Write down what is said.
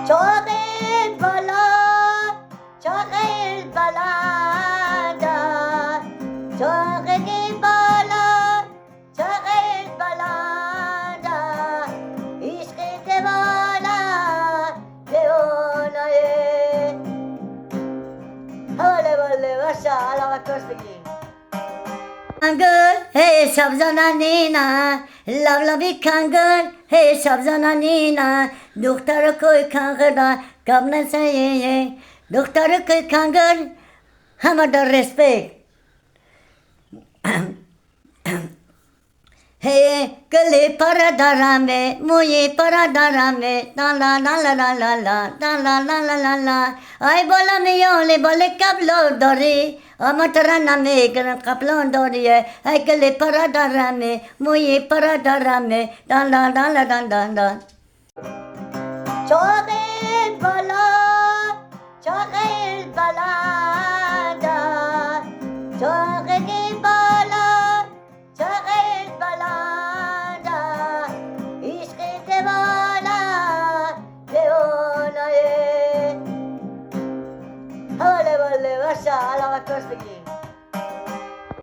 چاقل بالا چاقل بلنده چاقل بالا چاقل بلنده عشق دیوانه دیوانه حاله باله باشه علاقه کش بگی Kangul, hey sabzana nina, lavlavi kangul, hey sabzana nina, doktor koy kangula, kabna saye, doktor koy kangul, hamada respect. Hey, gale paradarame, muye paradarame, la la la la la la la, la la la la la la. Ay bola me yole bole kablo dori. Amatara me gan kaplon doriye ay gale paradarame muye paradarame dan dan dan dan dan dan chogel bala chogel balada chogel bala chogel balada ishq dewana dewana ye hale bale vasha ala kosh begi